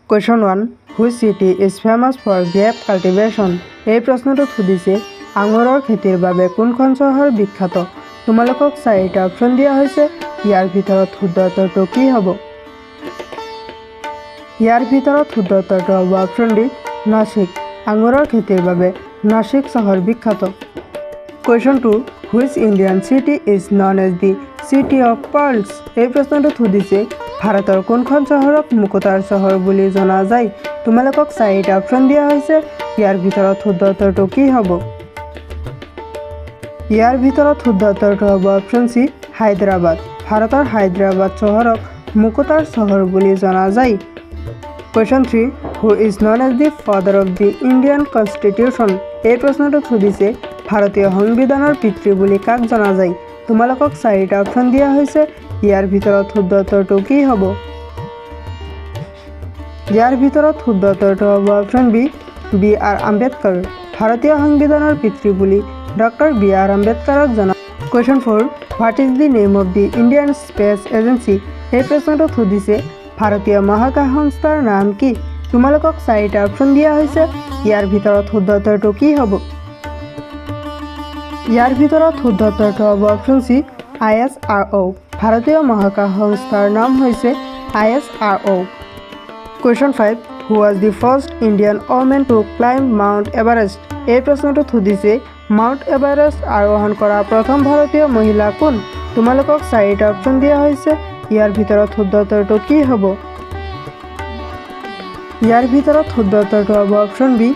Question 1. Which city is famous for grape cultivation? এই প্ৰশ্নটোত সুধিছে আঙুৰৰ খেতিৰ বাবে কোনখন চহৰ বিখ্যাত? তোমালোকক চাৰিটা অপশ্যন দিয়া হৈছে। ইয়াৰ ভিতৰত শুদ্ধ উত্তৰটো কি হ'ব? ইয়াৰ ভিতৰত শুদ্ধ উত্তৰটো হ'ব অপশ্যন ডি নাসিক। আঙুৰৰ খেতিৰ বাবে নাসিক চহৰ বিখ্যাত। Question 2. Which Indian city is known as the City of Pearls? এই প্ৰশ্নটোত সুধিছে ভাৰতৰ কোনখন চহৰক মুকুতাৰ চহৰ বুলি জনা যায়? তোমালোকক চাৰিটা অপশ্যন দিয়া হৈছে। ইয়াৰ ভিতৰত শুদ্ধ উত্তৰটো কি হ'ব? ইয়াৰ ভিতৰত শুদ্ধ উত্তৰটো হ'ব অপশ্যন চি হায়দৰাবাদ। ভাৰতৰ হায়দৰাবাদ চহৰক মুকুতাৰ চহৰ বুলি জনা যায়। Question 3. Who is known as the father of the Indian Constitution? এই প্ৰশ্নটোত সুধিছে ভাৰতীয় সংবিধানৰ পিতৃ বুলি কাক জনা যায়? তোমালোকক চাৰিটা অপশ্যন দিয়া হৈছে। ইয়াৰ ভিতৰত শুদ্ধ উত্তৰটো কি হ'ব? ইয়াৰ ভিতৰত শুদ্ধ উত্তৰটো হ'ব অপশ্যন বি বি.আৰ. আম্বেদকাৰ। ভাৰতীয় সংবিধানৰ পিতৃ বুলি ডক্টৰ বি.আৰ. আম্বেদকাৰক জনা। Question 4. What is the name of the Indian Space Agency? এই প্ৰশ্নটোত সুধিছে ভাৰতীয় মহাকাশ সংস্থাৰ নাম কি? তোমালোকক চাৰিটা অপশ্যন দিয়া হৈছে। ইয়াৰ ভিতৰত শুদ্ধ উত্তৰটো কি হ'ব? ইয়াৰ ভিতৰত শুদ্ধ উত্তৰটো হ'ব অপশ্যন চি ISRO। ভাৰতীয় মহাকাশ সংস্থাৰ নাম হৈছে ISRO। Question 5. Who was the first Indian woman to climb Mount Everest? এই প্ৰশ্নটোত সুধিছে মাউণ্ট এভাৰেষ্ট আৰোহণ কৰা প্ৰথম ভাৰতীয় মহিলা কোন? তোমালোকক চাৰিটা অপশ্যন দিয়া হৈছে। ইয়াৰ ভিতৰত শুদ্ধ উত্তৰটো কি হ'ব? ইয়াৰ ভিতৰত শুদ্ধ উত্তৰটো হ'ব অপশ্যন বি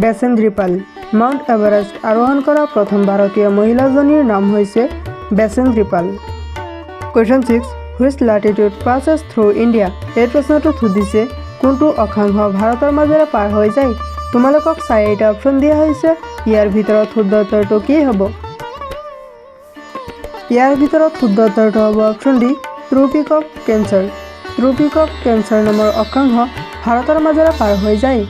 বেচেন্দ্ৰী পাল। মাউণ্ট এভাৰেষ্ট আৰোহণ কৰা প্ৰথম ভাৰতীয় মহিলাজনীৰ নাম হৈছে বেচেন্দ্ৰী পাল। Question 6. Which latitude passes through India? এই প্ৰশ্নটোত সুধিছে কোনটো অক্ষাংশ ভাৰতৰ মাজেৰে পাৰ হৈ যায়? তোমালোকক চাৰিটা অপশ্যন দিয়া হৈছে। ইয়াৰ ভিতৰত শুদ্ধ উত্তৰটো কি হ'ব? ইয়াৰ ভিতৰত শুদ্ধ উত্তৰটো হ'ব option D tropic of cancer. Tropic of cancer নামৰ অক্ষাংশ ভাৰতৰ মাজেৰে পাৰ হৈ যায়।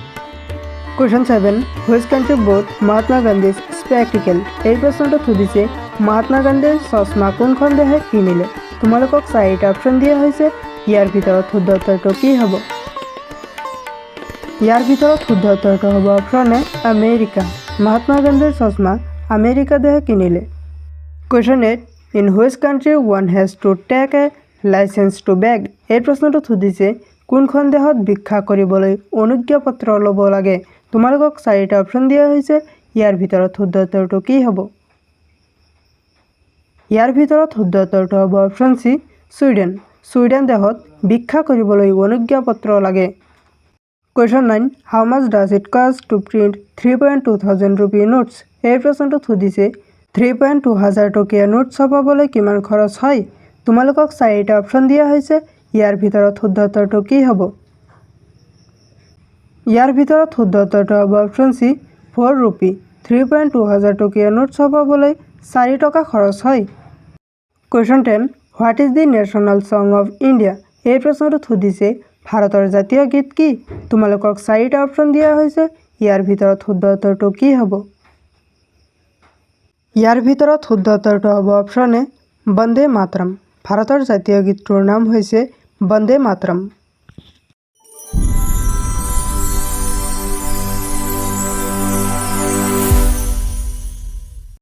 Question 7. Which country bought Mahatma গান্ধীৰ স্পেকটিকেল? এই প্ৰশ্নটোত সুধিছে মহাত্মা গান্ধীৰ চশমা কোনখন দেশে কিনিলে? তোমালোকক চাৰিটা অপশ্যন দিয়া হৈছে। ইয়াৰ ভিতৰত শুদ্ধ উত্তৰটো কি হ'ব? ইয়াৰ ভিতৰত শুদ্ধ উত্তৰটো হ'ব অপশ্যন এ আমেৰিকা। মহাত্মা গান্ধীৰ চশমা আমেৰিকা দেশে কিনিলে। Question 8. In which country one has to take a license to beg? এই প্ৰশ্নটোত সুধিছে কোনখন দেশত ভিক্ষা কৰিবলৈ অনুজ্ঞাপত্ৰ ল'ব লাগে? তোমালোকক চাৰিটা অপশ্যন দিয়া হৈছে। ইয়াৰ ভিতৰত শুদ্ধ উত্তৰটো কি হ'ব? ইয়াৰ ভিতৰত শুদ্ধ উত্তৰটো হ'ব অপশ্যন চি ছুইডেন। ছুইডেন দেশত ভিক্ষা কৰিবলৈ অনুজ্ঞাপত্ৰ লাগে। Question 9. How much does it cost to print 3,200 rupee notes? এই প্ৰশ্নটোত সুধিছে 3,200 টকীয়া নোট ছপাবলৈ কিমান খৰচ হয়? তোমালোকক চাৰিটা অপশ্যন দিয়া হৈছে। ইয়াৰ ভিতৰত শুদ্ধ উত্তৰটো কি হ'ব? ইয়াৰ ভিতৰত শুদ্ধ উত্তৰটো হ'ব অপশ্যন চি 4 rupee। 3,200 টকীয়া নোট ছপাবলৈ 4 টকা খৰচ হয়। Question 10. What is the national song of India? এই প্ৰশ্নটোত সুধিছে ভাৰতৰ জাতীয় গীত কি? তোমালোকক চাৰিটা অপশ্যন দিয়া হৈছে। ইয়াৰ ভিতৰত শুদ্ধ উত্তৰটো কি হ'ব? ইয়াৰ ভিতৰত শুদ্ধ উত্তৰটো হ'ব অপশ্যন এ বন্দে মাতৰম। ভাৰতৰ জাতীয় গীতটোৰ নাম হৈছে বন্দে মাতৰম।